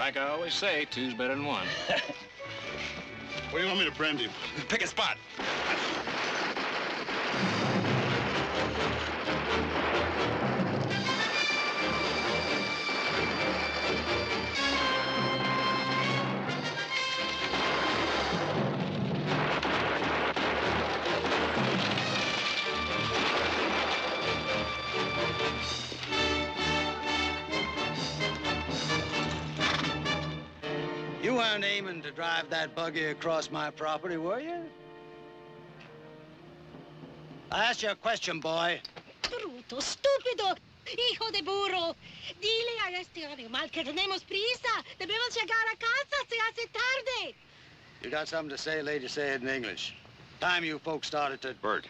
Like I always say, two's better than one. Where do you want me to brand him? Pick a spot. You weren't aiming to drive that buggy across my property, were you? I asked you a question, boy. Bruto, stúpido, hijo de burro. Dile a este animal que tenemos prisa. Debemos llegar a casa, se hace tarde. You got something to say, lady, say it in English. Time you folks started to... Bert.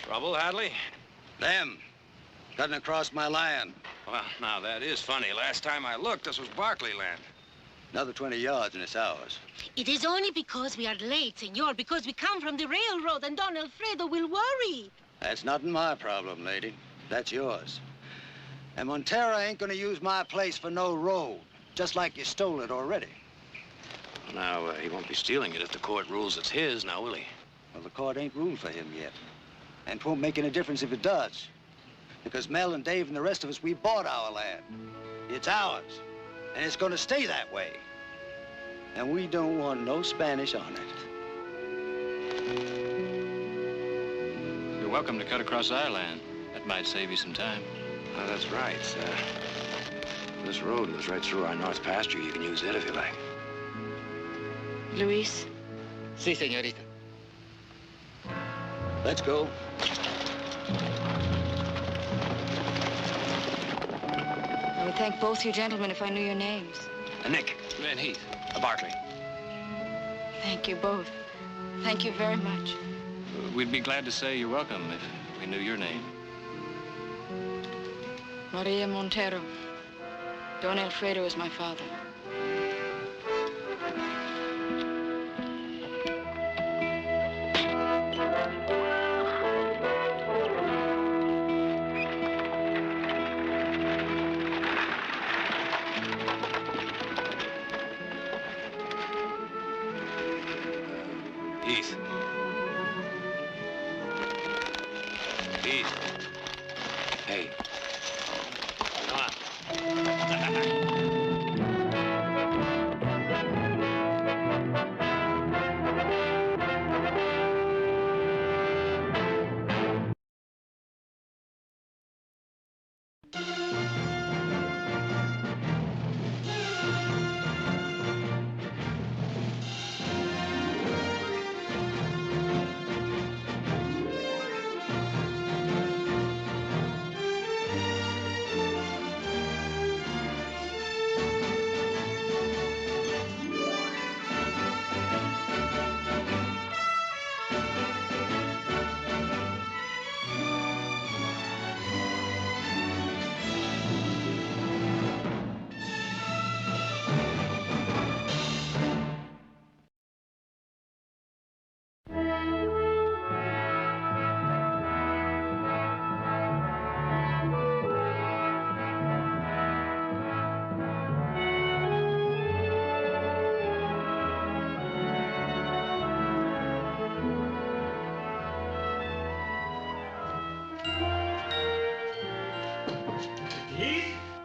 Trouble, Hadley? Them. Cutting across my land. Well, now, that is funny. Last time I looked, this was Barkley land. Another 20 yards and it's ours. It is only because we are late, senor, because we come from the railroad and Don Alfredo will worry. That's not my problem, lady. That's yours. And Montero ain't gonna use my place for no road, just like you stole it already. Now, he won't be stealing it if the court rules it's his, now, will he? Well, the court ain't ruled for him yet. And it won't make any difference if it does. Because Mel and Dave and the rest of us, we bought our land. It's ours. And it's gonna stay that way. And we don't want no Spanish on it. You're welcome to cut across our land. That might save you some time. Oh, that's right. This road goes right through our north pasture. You can use it if you like. Luis? Si, señorita. Let's go. I would thank both you gentlemen if I knew your names. Nick. And Heath. Barkley. Thank you both. Thank you very much. We'd be glad to say you're welcome if we knew your name. Maria Montero. Don Alfredo is my father. Heath. Heath. Hey. Come on.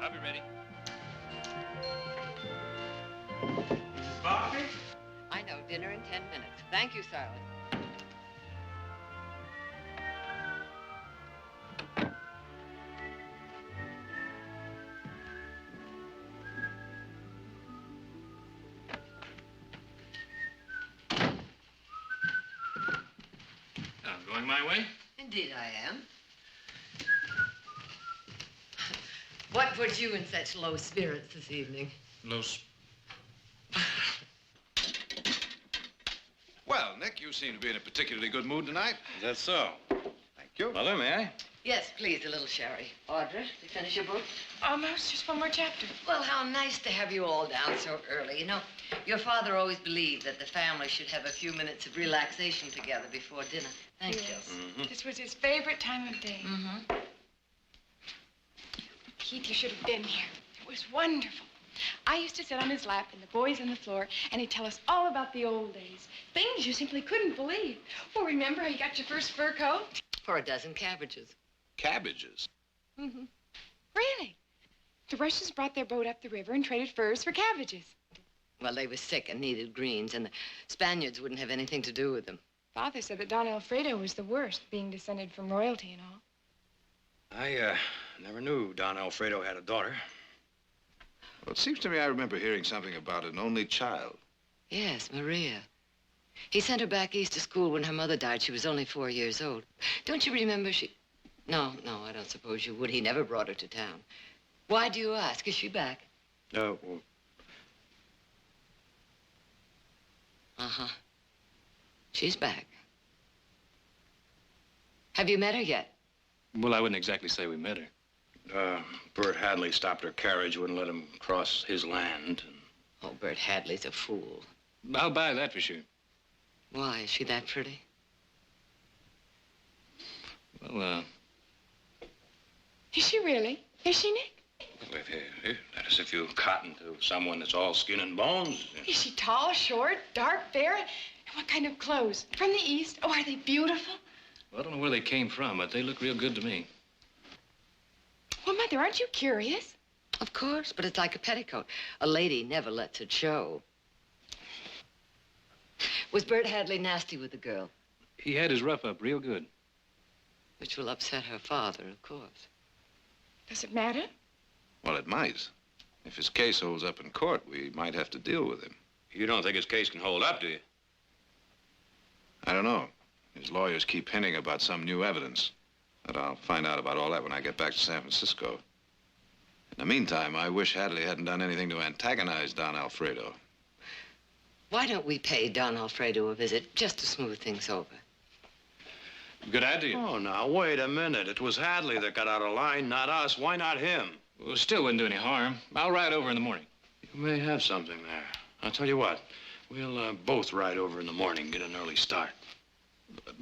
I'll be ready. Mrs. Barkley? I know, dinner in 10 minutes. Thank you, Sarah. Going my way? Indeed I am. What put you in such low spirits this evening? Well, Nick, you seem to be in a particularly good mood tonight. Is that so? Thank you. Mother, may I? Yes, please, a little sherry. Audra, did you finish your book? Almost. Just one more chapter. Well, how nice to have you all down so early. You know, your father always believed that the family should have a few minutes of relaxation together before dinner. Thank you. This was his favorite time of day. Heath, you should have been here. It was wonderful. I used to sit on his lap and the boys on the floor, and he'd tell us all about the old days. Things you simply couldn't believe. Well, remember how you got your first fur coat? For a dozen cabbages. Cabbages? Really? The Russians brought their boat up the river and traded furs for cabbages. Well, they were sick and needed greens, and the Spaniards wouldn't have anything to do with them. Father said that Don Alfredo was the worst, being descended from royalty and all. I never knew Don Alfredo had a daughter. Well, it seems to me I remember hearing something about an only child. Yes, Maria. He sent her back east to school when her mother died. She was only 4 years old. Don't you remember No, I don't suppose you would. He never brought her to town. Why do you ask? Is she back? No. Uh-huh. She's back. Have you met her yet? Well, I wouldn't exactly say we met her. Bert Hadley stopped her carriage, wouldn't let him cross his land. Oh, Bert Hadley's a fool. I'll buy that for sure. Why? Is she that pretty? Well, Is she really? Is she, Nick? that is if you cotton to someone that's all skin and bones. Is she tall, short, dark, fair? And what kind of clothes? From the East? Oh, are they beautiful? Well, I don't know where they came from, but they look real good to me. Well, Mother, aren't you curious? Of course, but it's like a petticoat. A lady never lets it show. Was Bert Hadley nasty with the girl? He had his rough up real good. Which will upset her father, of course. Does it matter? Well, it might. If his case holds up in court, we might have to deal with him. You don't think his case can hold up, do you? I don't know. His lawyers keep hinting about some new evidence. But I'll find out about all that when I get back to San Francisco. In the meantime, I wish Hadley hadn't done anything to antagonize Don Alfredo. Why don't we pay Don Alfredo a visit just to smooth things over? Good idea. Oh, now, wait a minute. It was Hadley that got out of line, not us. Why not him? Well, still wouldn't do any harm. I'll ride over in the morning. You may have something there. I'll tell you what. We'll both ride over in the morning, get an early start.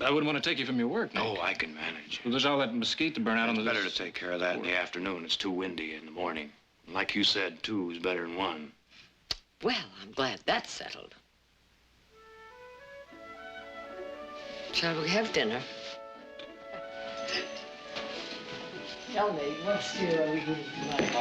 I wouldn't want to take you from your work, Nick. No, I can manage. Well, there's all that mesquite to burn out on the... It's better to take care of that in the afternoon. It's too windy in the morning. Like you said, two is better than one. Well, I'm glad that's settled. Shall we have dinner? Tell me, what steer are we eating tonight?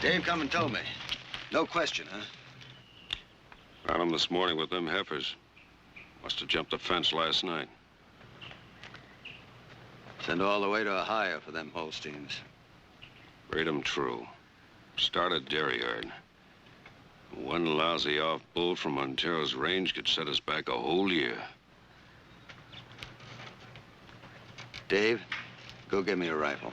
Dave come and told me. No question, huh? Found him this morning with them heifers. Must have jumped the fence last night. Send all the way to Ohio for them Holsteins. Breed 'em true. Start a dairy yard. One lousy off bull from Montero's range could set us back a whole year. Dave, go get me a rifle.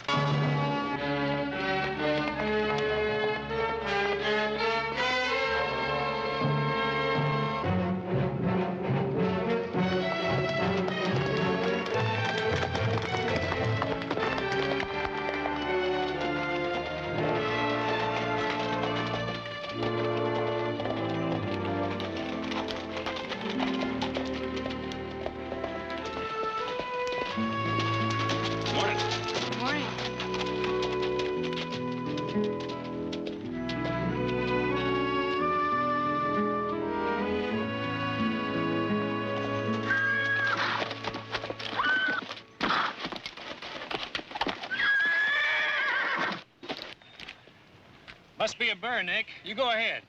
Must be a burn, Nick. You go ahead.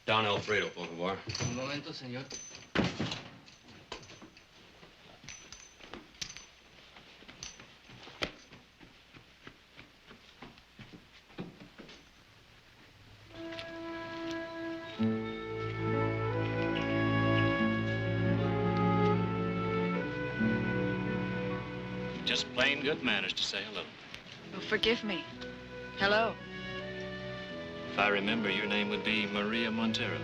Don Alfredo, por favor. Un momento, señor. Just plain good manners to say hello. Oh, forgive me. Hello. If I remember, your name would be Maria Montero.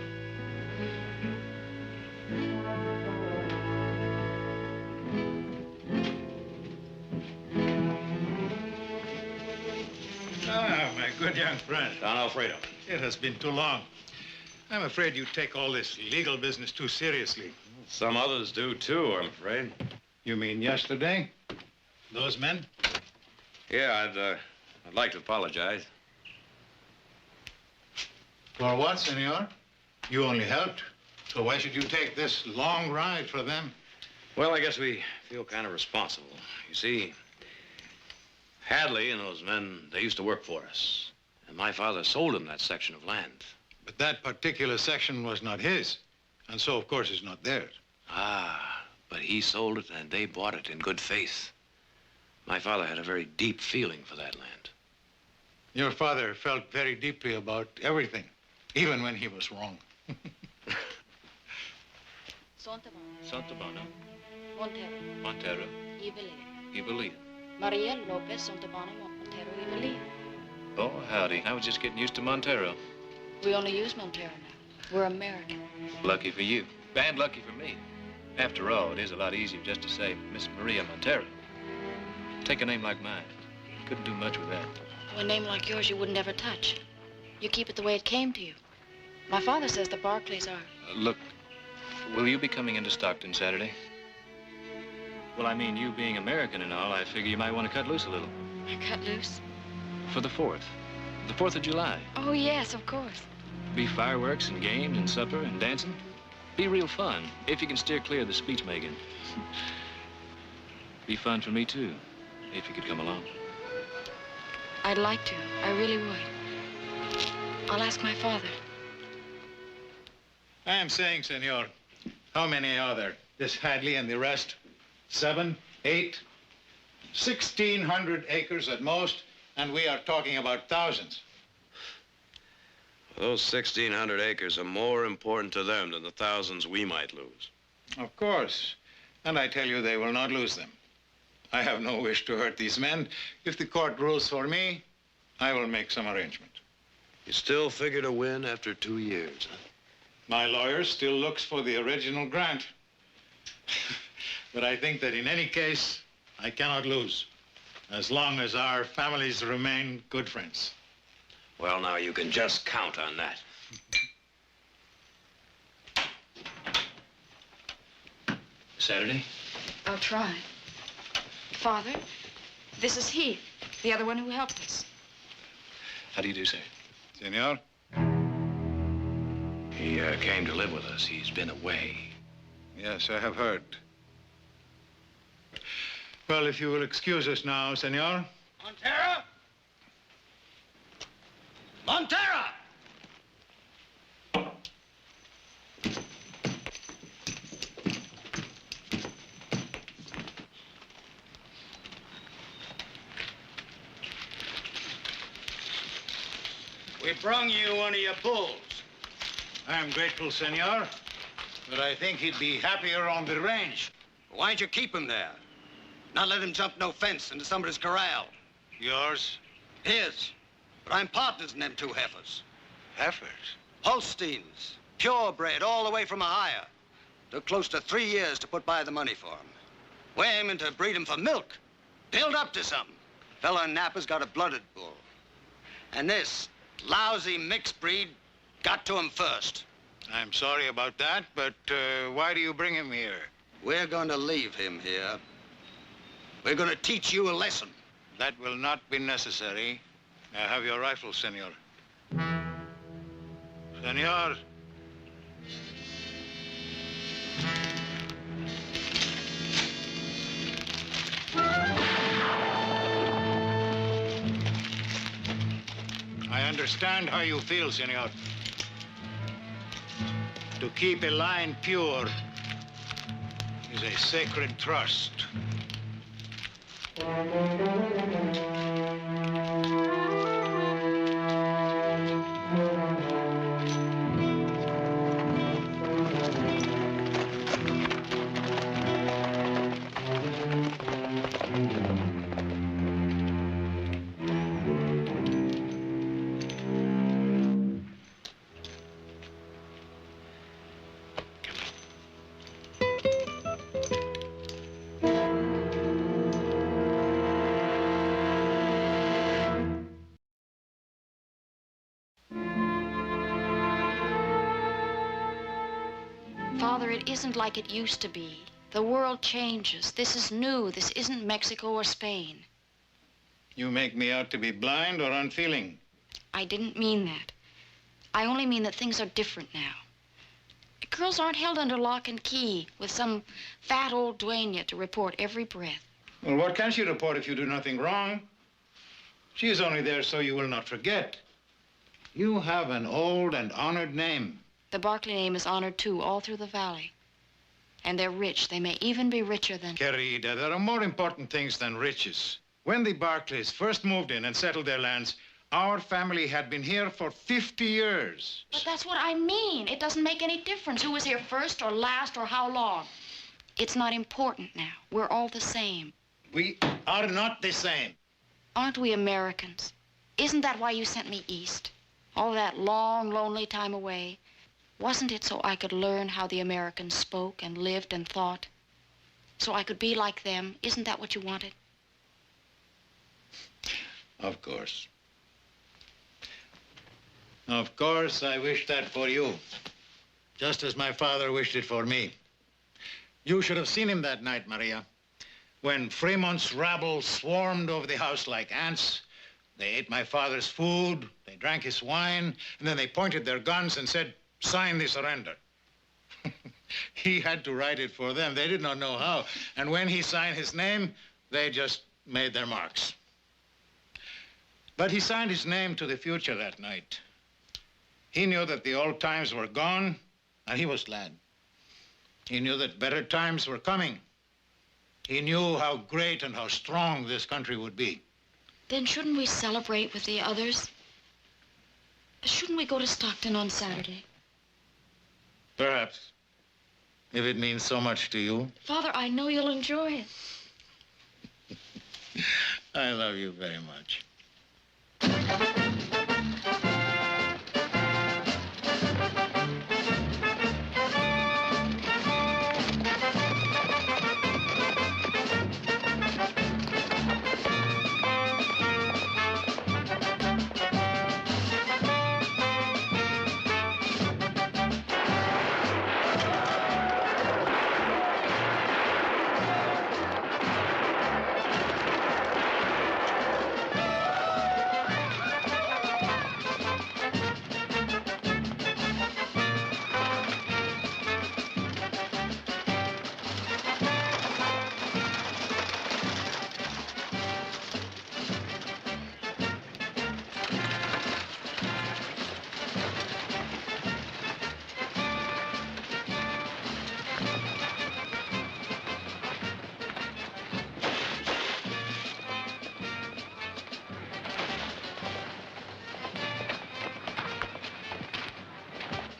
Ah, my good young friend. Don Alfredo. It has been too long. I'm afraid you take all this legal business too seriously. Some others do, too, I'm afraid. You mean yesterday? Those men? Yeah, I'd like to apologize. For what, senor? You only helped. So why should you take this long ride for them? Well, I guess we feel kind of responsible. You see, Hadley and those men, they used to work for us. And my father sold them that section of land. But that particular section was not his. And so, of course, it's not theirs. Ah, but he sold it and they bought it in good faith. My father had a very deep feeling for that land. Your father felt very deeply about everything, even when he was wrong. Santabano. Montero. Montero. Ibelia. Maria Lopez Santabano Montero Ibelia. Oh, howdy. I was just getting used to Montero. We only use Montero now. We're American. Lucky for you. And lucky for me. After all, it is a lot easier just to say Miss Maria Montero. Take a name like mine. Couldn't do much with that. A name like yours you wouldn't ever touch. You keep it the way it came to you. My father says the Barkleys are. Look, will you be coming into Stockton Saturday? Well, I mean, you being American and all, I figure you might want to cut loose a little. Cut loose? For the 4th. The 4th of July. Oh, yes, of course. Be fireworks and games and supper and dancing. Be real fun, if you can steer clear of the speech-making. Be fun for me, too, if you could come along. I'd like to. I really would. I'll ask my father. I am saying, senor, how many are there? This Hadley and the rest? 7, 8, 1,600 acres at most, and we are talking about thousands. Those 1,600 acres are more important to them than the thousands we might lose. Of course. And I tell you, they will not lose them. I have no wish to hurt these men. If the court rules for me, I will make some arrangement. You still figure to win after 2 years, huh? My lawyer still looks for the original grant. But I think that in any case, I cannot lose, as long as our families remain good friends. Well, now, you can just count on that. Saturday? I'll try. Father, this is Heath, the other one who helped us. How do you do, sir? Senor? He came to live with us. He's been away. Yes, I have heard. Well, if you will excuse us now, senor. Montero! Montero! We brung you one of your bulls. I am grateful, senor, but I think he'd be happier on the range. Why'd you keep him there? Not let him jump no fence into somebody's corral. Yours? His. But I'm partners in them two heifers. Heifers? Holsteins. Purebred, all the way from Ohio. Took close to 3 years to put by the money for 'em. We're aiming to breed 'em for milk. Build up to something. Fella in Napa's got a blooded bull. And this lousy mixed breed got to him first. I'm sorry about that, but why do you bring him here? We're going to leave him here. We're going to teach you a lesson. That will not be necessary. Now have your rifle, senor. Senor. I understand how you feel, senor. To keep a line pure is a sacred trust. Father, it isn't like it used to be. The world changes. This is new. This isn't Mexico or Spain. You make me out to be blind or unfeeling. I didn't mean that. I only mean that things are different now. Girls aren't held under lock and key with some fat old dueña to report every breath. Well, what can she report if you do nothing wrong? She is only there so you will not forget. You have an old and honored name. The Barkley name is honored, too, all through the valley. And they're rich. They may even be richer than... Querida, there are more important things than riches. When the Barkleys first moved in and settled their lands, our family had been here for 50 years. But that's what I mean. It doesn't make any difference who was here first or last or how long. It's not important now. We're all the same. We are not the same. Aren't we Americans? Isn't that why you sent me east? All that long, lonely time away. Wasn't it so I could learn how the Americans spoke and lived and thought? So I could be like them? Isn't that what you wanted? Of course. Of course, I wish that for you. Just as my father wished it for me. You should have seen him that night, Maria. When Fremont's rabble swarmed over the house like ants, they ate my father's food, they drank his wine, and then they pointed their guns and said, "Sign the surrender." He had to write it for them. They did not know how. And when he signed his name, they just made their marks. But he signed his name to the future that night. He knew that the old times were gone, and he was glad. He knew that better times were coming. He knew how great and how strong this country would be. Then shouldn't we celebrate with the others? Shouldn't we go to Stockton on Saturday? Perhaps, if it means so much to you. Father, I know you'll enjoy it. I love you very much.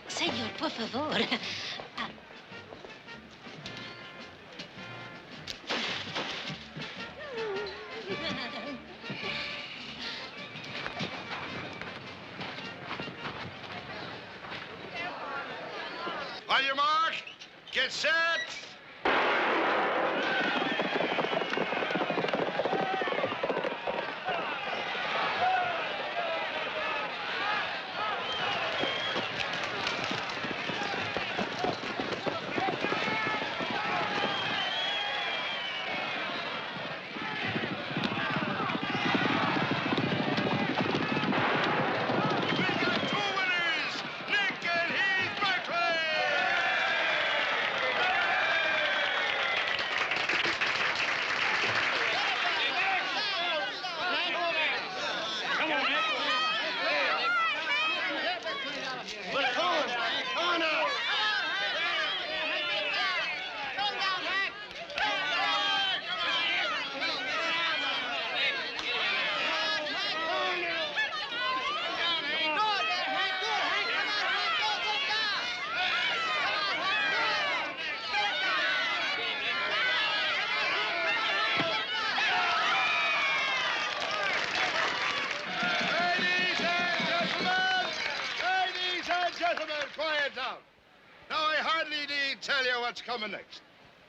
Señor, por favor. On your mark, get set. tell you what's coming next.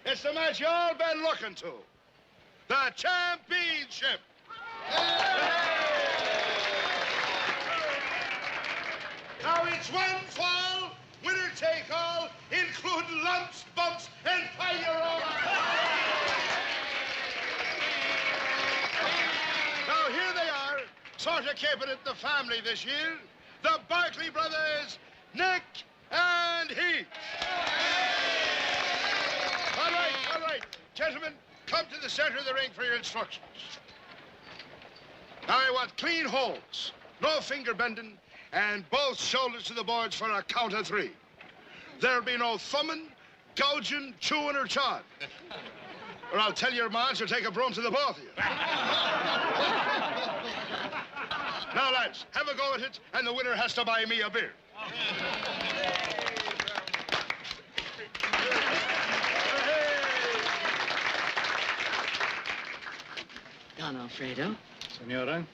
It's the match you all been looking to. The championship. Now it's one fall, winner take all, including lumps, bumps, and fire. Now here they are, sort of keeping it the family this year. The Barkley brothers, Nick and Heath. All right. Gentlemen, come to the center of the ring for your instructions. Now I want clean holds, no finger bending, and both shoulders to the boards for a count of 3. There'll be no thumbing, gouging, chewing, or chawing. Or I'll tell your ma she'll take a broom to the both of you. Now, lads, have a go at it, and the winner has to buy me a beer. Don Alfredo. Senora.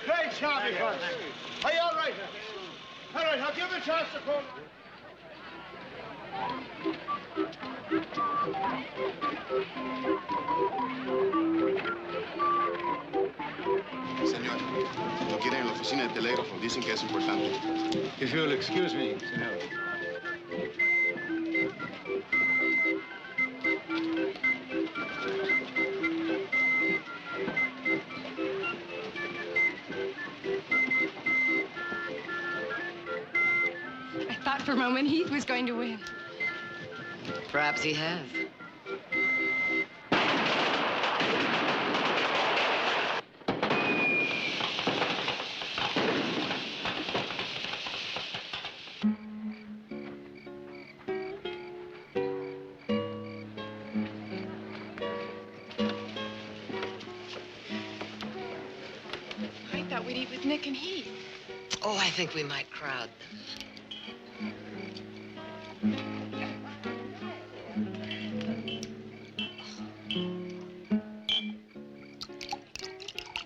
Great job, you guys. Are you all right? All right, I'll give you a chance to call. Señor, lo quieren en la oficina de telégrafo. Dicen que es importante. If you'll excuse me, senor. I thought for a moment Heath was going to win. Perhaps he has. I thought we'd eat with Nick and Heath. Oh, I think we might crowd them.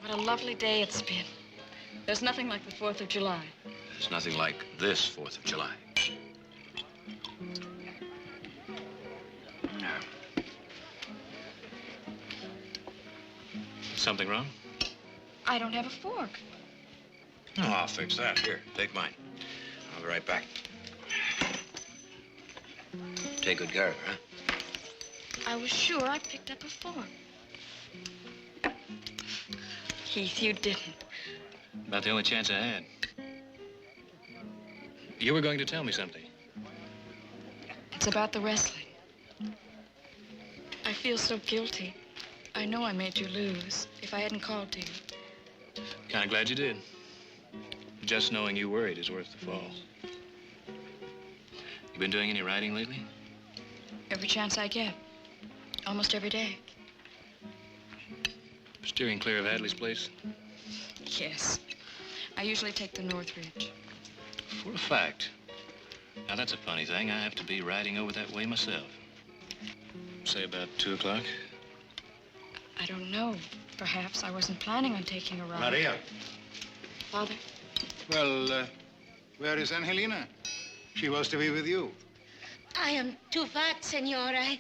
What a lovely day it's been. There's nothing like the 4th of July. There's nothing like this 4th of July. Something wrong? I don't have a fork. Oh, I'll fix that. Here, take mine. I'll be right back. Take good care of her, huh? I was sure I picked up a fork. Heath, you didn't. About the only chance I had. You were going to tell me something. It's about the wrestling. I feel so guilty. I know I made you lose. If I hadn't called to you. Kind of glad you did. Just knowing you worried is worth the fall. You been doing any writing lately? Every chance I get. Almost every day. Steering clear of Hadley's place? Yes. I usually take the North Ridge. For a fact. Now, that's a funny thing. I have to be riding over that way myself. Say about 2 o'clock. I don't know. Perhaps I wasn't planning on taking a ride. Maria. Father? Well, where is Angelina? She was to be with you. I am too fat, senora.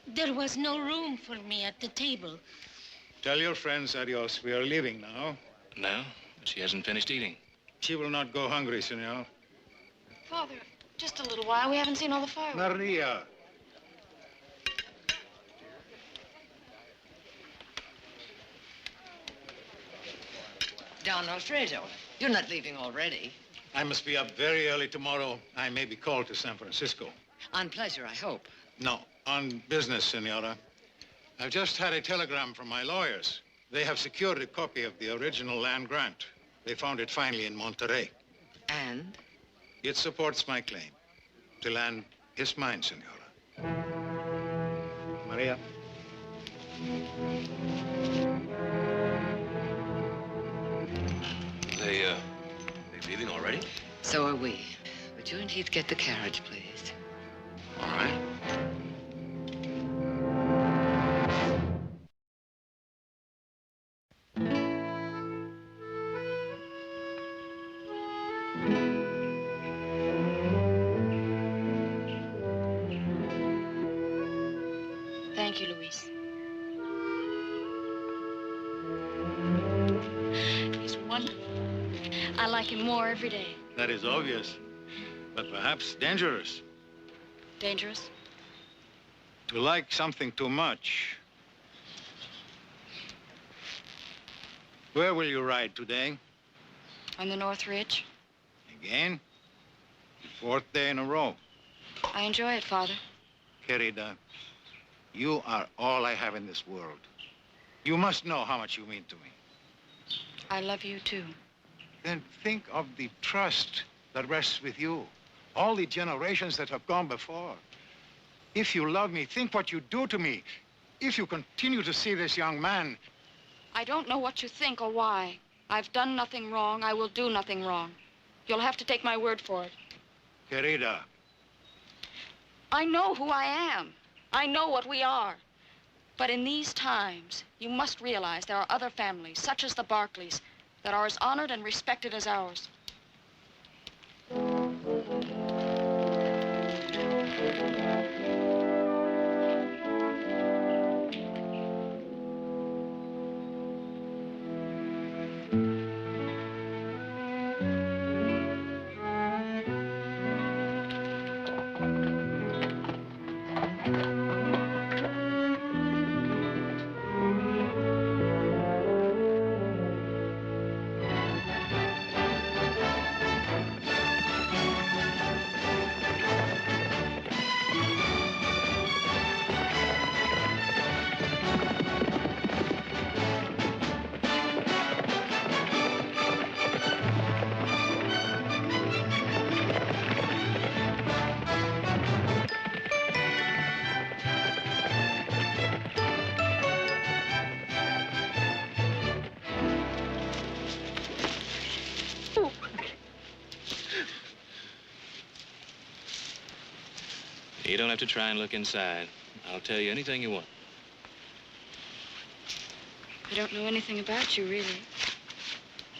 There was no room for me at the table. Tell your friends adios. We are leaving now. No, she hasn't finished eating. She will not go hungry, senor. Father, just a little while. We haven't seen all the fireworks. Maria. Don Alfredo, you're not leaving already. I must be up very early tomorrow. I may be called to San Francisco. On pleasure, I hope. No, on business, senora. I've just had a telegram from my lawyers. They have secured a copy of the original land grant. They found it finally in Monterey. And? It supports my claim. The land is mine, senora. Maria. They leaving already? So are we. Would you and Heath get the carriage, please? All right. Thank you, Luis. He's wonderful. I like him more every day. That is obvious, but perhaps dangerous. Dangerous? To like something too much. Where will you ride today? On the North Ridge. Again? The 4th day in a row. I enjoy it, Father. Querida, you are all I have in this world. You must know how much you mean to me. I love you, too. Then think of the trust that rests with you. All the generations that have gone before. If you love me, think what you do to me. If you continue to see this young man... I don't know what you think or why. I've done nothing wrong. I will do nothing wrong. You'll have to take my word for it. Querida. I know who I am. I know what we are. But in these times, you must realize there are other families, such as the Barkleys, that are as honored and respected as ours. You don't have to try and look inside. I'll tell you anything you want. I don't know anything about you, really.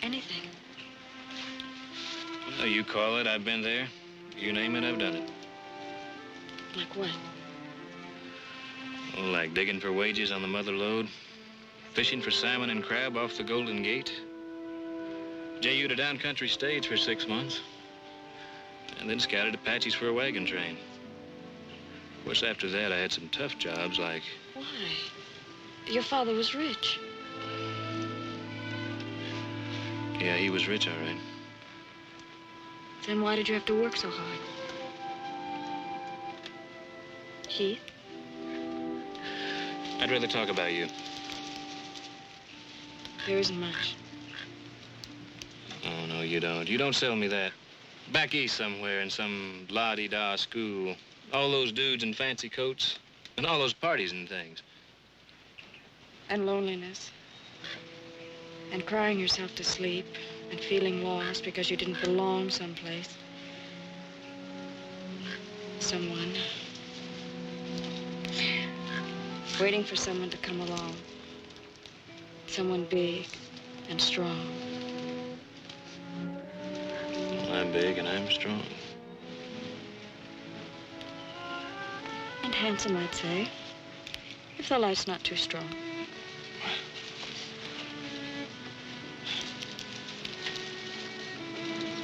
Anything. Well, you call it, I've been there. You name it, I've done it. Like what? Well, like digging for wages on the mother lode, fishing for salmon and crab off the Golden Gate, J.U. to down country stage for 6 months, and then scouted Apaches for a wagon train. Of course, after that, I had some tough jobs like... Why? Your father was rich. Yeah, he was rich, all right. Then why did you have to work so hard? Heath? I'd rather talk about you. There isn't much. Oh, no, you don't. You don't sell me that. Back east somewhere in some la-di-da school. All those dudes in fancy coats. And all those parties and things. And loneliness. And crying yourself to sleep. And feeling lost because you didn't belong someplace. Someone. Waiting for someone to come along. someone big and strong. Well, I'm big and I'm strong. And handsome, I'd say. If the light's not too strong.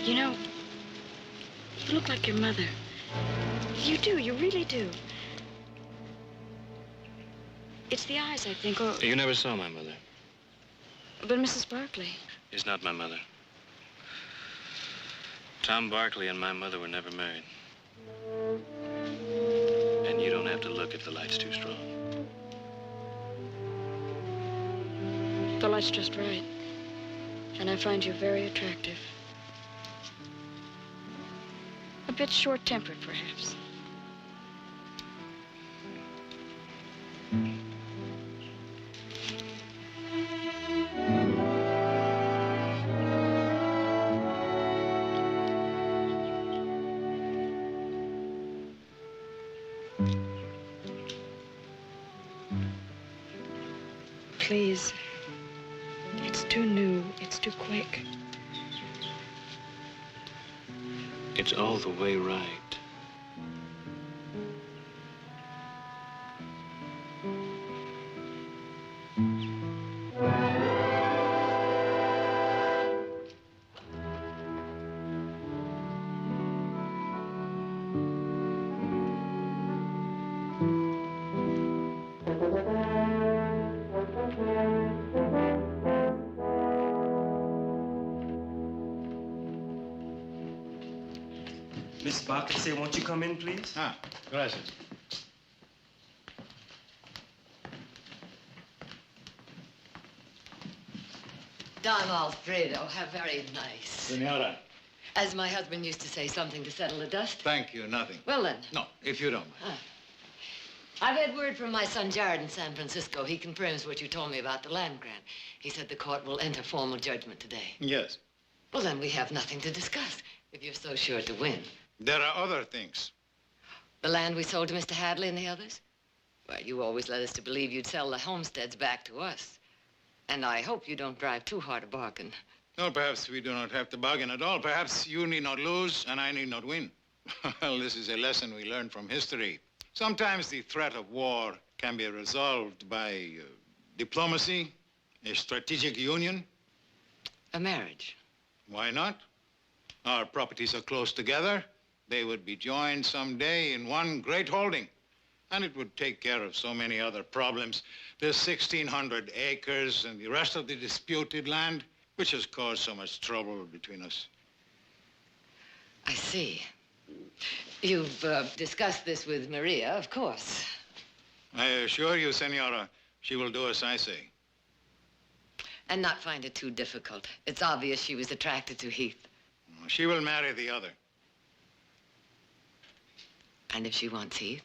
You know, you look like your mother. You do, you really do. It's the eyes, I think, or... You never saw my mother. But Mrs. Barkley. Is not my mother. Tom Barkley and my mother were never married. And you don't have to look if the light's too strong. The light's just right. And I find you very attractive. A bit short-tempered, perhaps. Please. It's too new. It's too quick. It's all the way right. Miss Barkley, won't you come in, please? Ah, gracias. Don Alfredo, how very nice. Senora. As my husband used to say, something to settle the dust. Thank you, nothing. Well, then. No, if you don't mind. I've had word from my son Jarrod in San Francisco. He confirms what you told me about the land grant. He said the court will enter formal judgment today. Yes. Well, then we have nothing to discuss, if you're so sure to win. There are other things. The land we sold to Mr. Hadley and the others? Well, you always led us to believe you'd sell the homesteads back to us. And I hope you don't drive too hard a bargain. No, perhaps we do not have to bargain at all. Perhaps you need not lose and I need not win. Well, this is a lesson we learned from history. Sometimes the threat of war can be resolved by diplomacy, a strategic union. A marriage. Why not? Our properties are close together. They would be joined someday in one great holding. And it would take care of so many other problems. There's 1,600 acres and the rest of the disputed land, which has caused so much trouble between us. I see. You've discussed this with Maria, of course. I assure you, Senora, she will do as I say. And not find it too difficult. It's obvious she was attracted to Heath. She will marry the other. And if she wants Heath?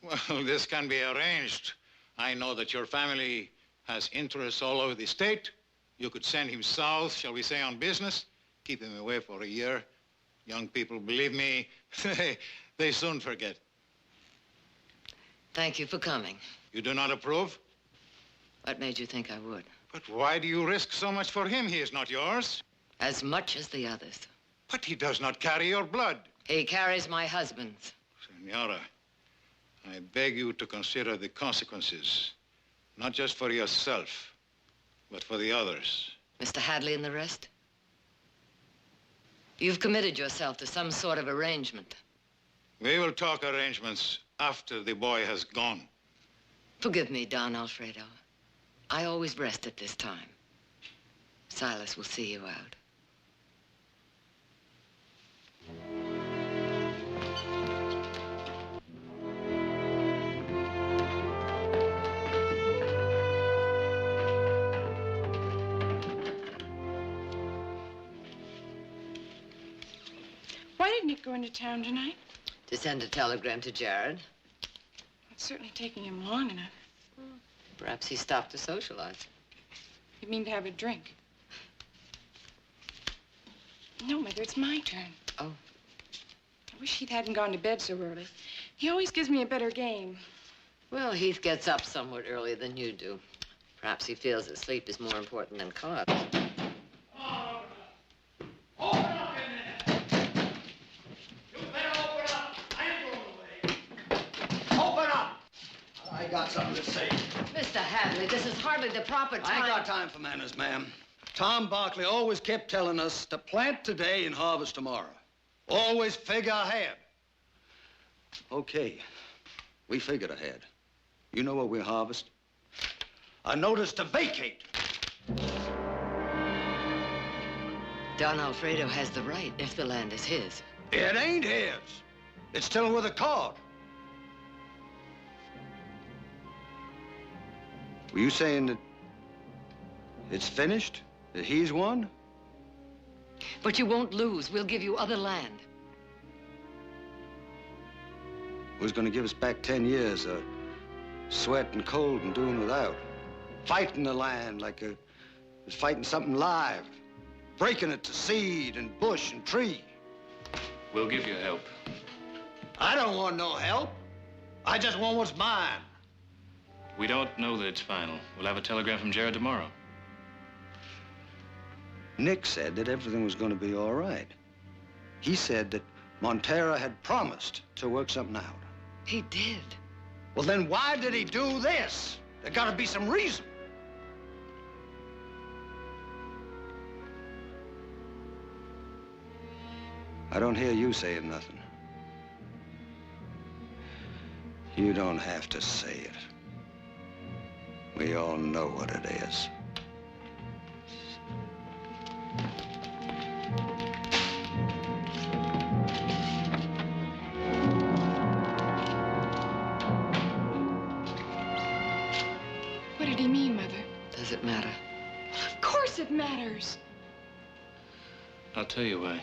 Well, this can be arranged. I know that your family has interests all over the state. You could send him south, shall we say, on business. Keep him away for a year. Young people, believe me, they soon forget. Thank you for coming. You do not approve? What made you think I would? But why do you risk so much for him? He is not yours. As much as the others. But he does not carry your blood. He carries my husband's. Senora, I beg you to consider the consequences, not just for yourself, but for the others. Mr. Hadley and the rest? You've committed yourself to some sort of arrangement. We will talk arrangements after the boy has gone. Forgive me, Don Alfredo. I always rest at this time. Silas will see you out. Why didn't Nick go into town tonight? To send a telegram to Jarrod. It's certainly taking him long enough. Perhaps he stopped to socialize. You mean to have a drink? No, Mother, it's my turn. Oh. I wish Heath hadn't gone to bed so early. He always gives me a better game. Well, Heath gets up somewhat earlier than you do. Perhaps he feels that sleep is more important than cause. I got something to say. Mr. Hadley, this is hardly the proper time. I ain't got time for manners, ma'am. Tom Barkley always kept telling us to plant today and harvest tomorrow. Always figure ahead. Okay, we figured ahead. You know what we harvest? A notice to vacate. Don Alfredo has the right if the land is his. It ain't his. It's still with a court. Were you saying that it's finished? That he's won? But you won't lose. We'll give you other land. Who's gonna give us back 10 years of sweat and cold and doing without? Fighting the land like a was fighting something live. Breaking it to seed and bush and tree. We'll give you help. I don't want no help. I just want what's mine. We don't know that it's final. We'll have a telegram from Jarrod tomorrow. Nick said that everything was going to be all right. He said that Montero had promised to work something out. He did. Well, then why did he do this? There got to be some reason. I don't hear you saying nothing. You don't have to say it. We all know what it is. What did he mean, Mother? Does it matter? Of course it matters. I'll tell you why.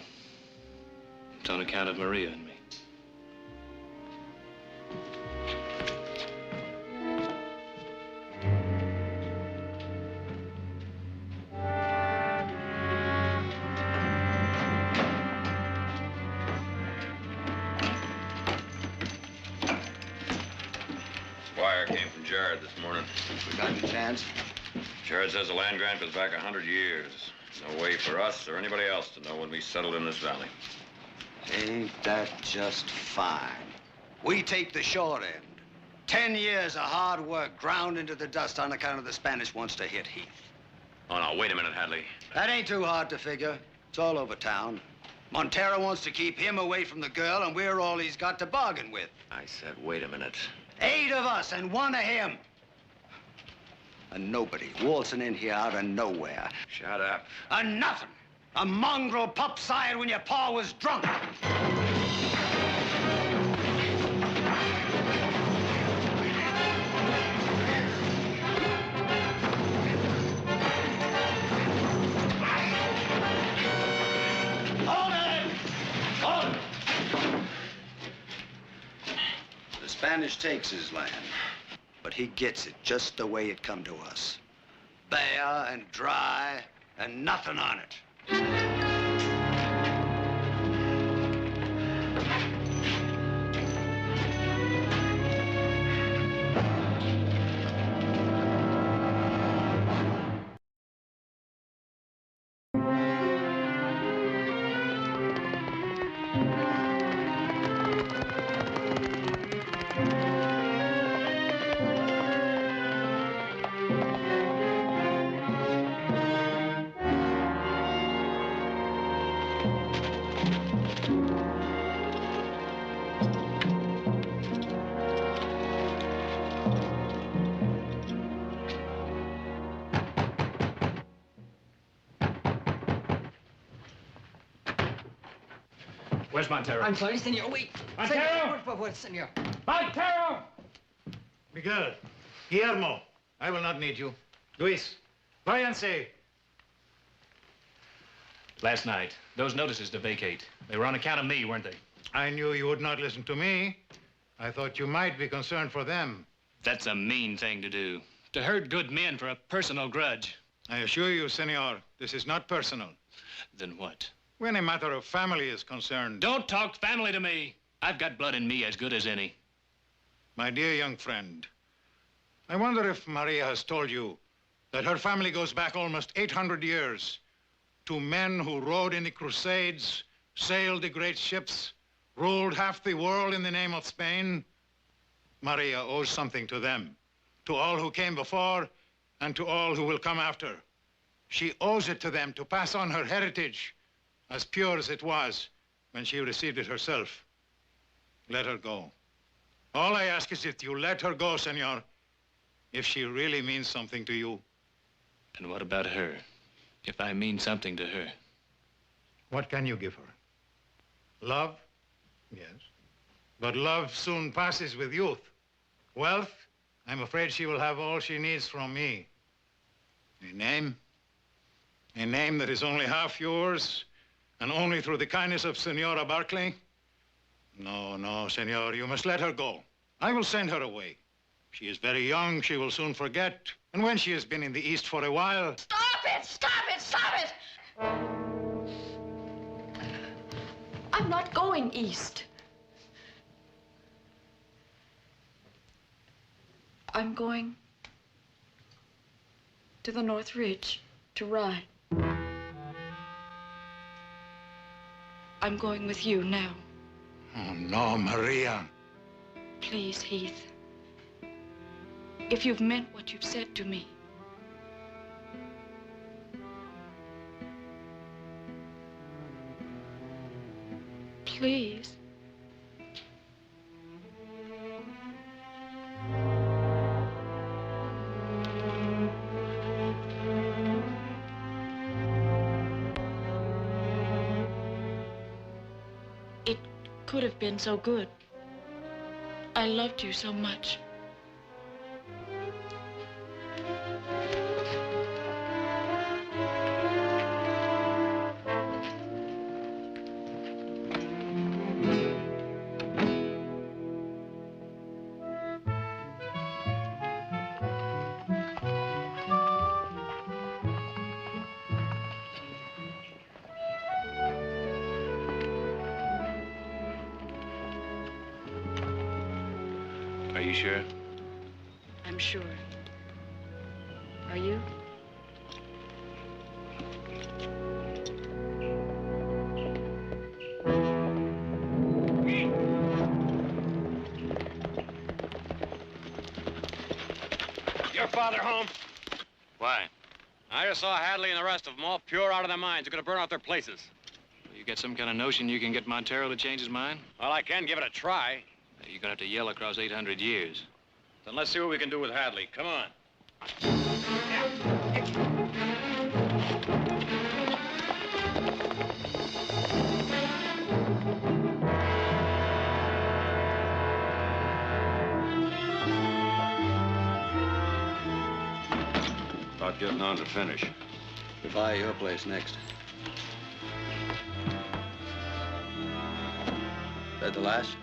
It's on account of Maria and me. Wire came from Jarrod this morning. We got any chance? Jarrod says the land grant goes back 100 years. No way for us or anybody else to know when we settled in this valley. Ain't that just fine? We take the short end. 10 years of hard work ground into the dust on account of the Spanish wants to hit Heath. Oh, no, wait a minute, Hadley. That ain't too hard to figure. It's all over town. Montero wants to keep him away from the girl, and we're all he's got to bargain with. I said, wait a minute. 8 of us and 1 of him. And nobody waltzing in here out of nowhere. Shut up. And nothing. A mongrel pup sired when your pa was drunk. Hold it! Hold it! The Spanish takes his land, but he gets it just the way it come to us. Bare and dry and nothing on it. Where's Montero? I'm sorry, senor. Wait. Montero! Senor, por favor, senor. Montero! Miguel, Guillermo, I will not need you. Luis, váyanse. Last night, those notices to vacate, they were on account of me, weren't they? I knew you would not listen to me. I thought you might be concerned for them. That's a mean thing to do. To hurt good men for a personal grudge. I assure you, senor, this is not personal. Then what? When a matter of family is concerned... Don't talk family to me. I've got blood in me as good as any. My dear young friend, I wonder if Maria has told you that her family goes back almost 800 years to men who rode in the Crusades, sailed the great ships, ruled half the world in the name of Spain. Maria owes something to them, to all who came before and to all who will come after. She owes it to them to pass on her heritage, as pure as it was when she received it herself. Let her go. All I ask is that you let her go, senor, if she really means something to you. And what about her? If I mean something to her? What can you give her? Love? Yes. But love soon passes with youth. Wealth? I'm afraid she will have all she needs from me. A name? A name that is only half yours, and only through the kindness of Senora Barkley? No, no, senor, you must let her go. I will send her away. She is very young, she will soon forget. And when she has been in the East for a while... Stop it! Stop it! Stop it! I'm not going east. I'm going to the North Ridge to ride. I'm going with you now. Oh, no, Maria. Please, Heath. If you've meant what you've said to me, please. It could have been so good. I loved you so much. Are you sure? I'm sure. Are you? Your father home? Why? I just saw Hadley and the rest of them all pure out of their minds. They're gonna burn out their places. You got some kind of notion you can get Montero to change his mind? Well, I can give it a try. You're gonna have to yell across 800 years. Then let's see what we can do with Hadley. Come on. About getting on to finish. We'll buy your place next. That the last?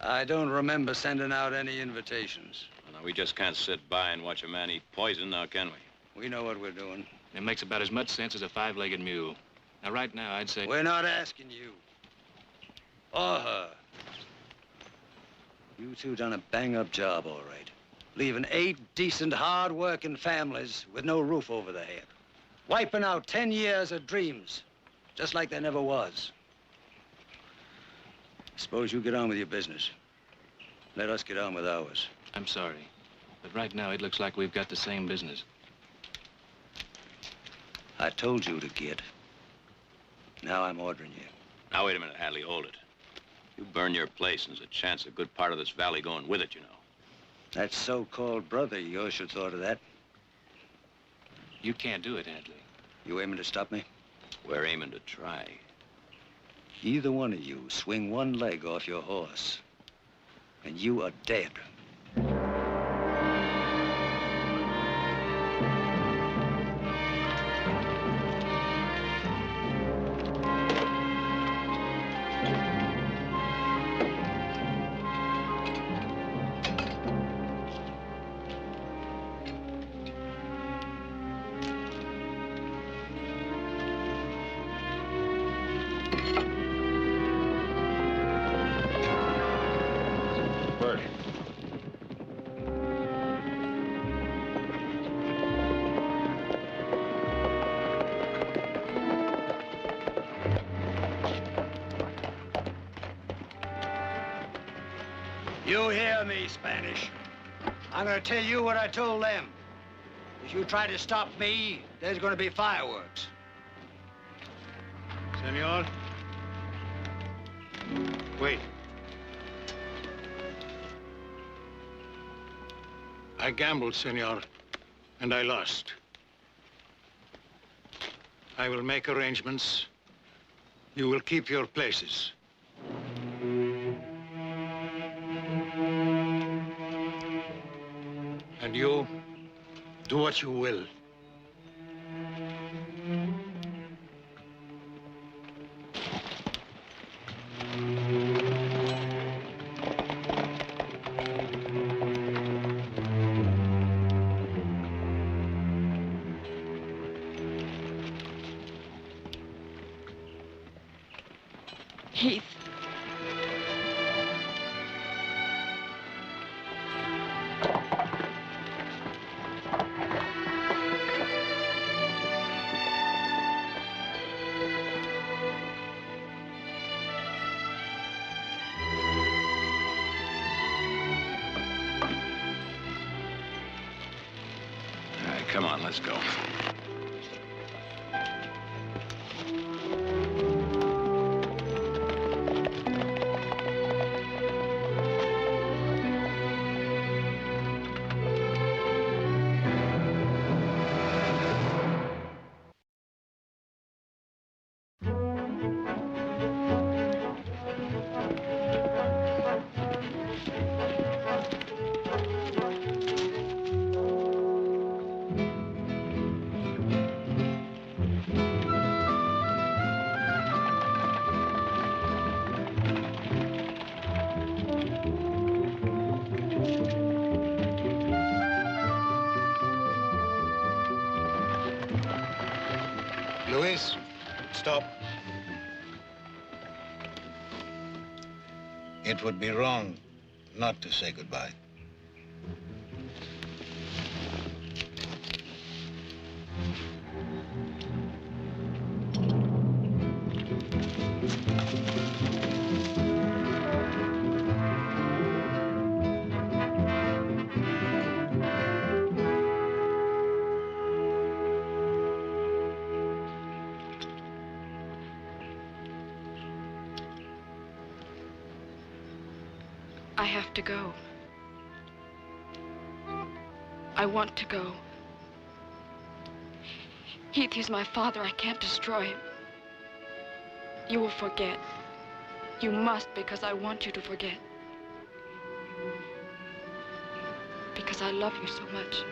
I don't remember sending out any invitations. Well, now, we just can't sit by and watch a man eat poison, now, can we? We know what we're doing. It makes about as much sense as a five-legged mule. Now, right now, I'd say... We're not asking you. Or her. You two done a bang-up job, all right. Leaving 8 decent, hard-working families with no roof over their head. Wiping out 10 years of dreams, just like there never was. Suppose you get on with your business. Let us get on with ours. I'm sorry, but right now it looks like we've got the same business. I told you to get. Now I'm ordering you. Now, wait a minute, Hadley, hold it. You burn your place, and there's a chance a good part of this valley going with it, you know. That so-called brother of yours should thought of that. You can't do it, Hadley. You aiming to stop me? We're aiming to try. Either one of you swing one leg off your horse, and you are dead. You hear me, Spanish. I'm gonna tell you what I told them. If you try to stop me, there's gonna be fireworks. Senor? Wait. I gambled, senor, and I lost. I will make arrangements. You will keep your places. And you, do what you will. Heath. All right, come on, let's go. Luis, stop. It would be wrong not to say goodbye. I have to go. I want to go. Heath, he's my father. I can't destroy him. You will forget. You must, because I want you to forget. Because I love you so much.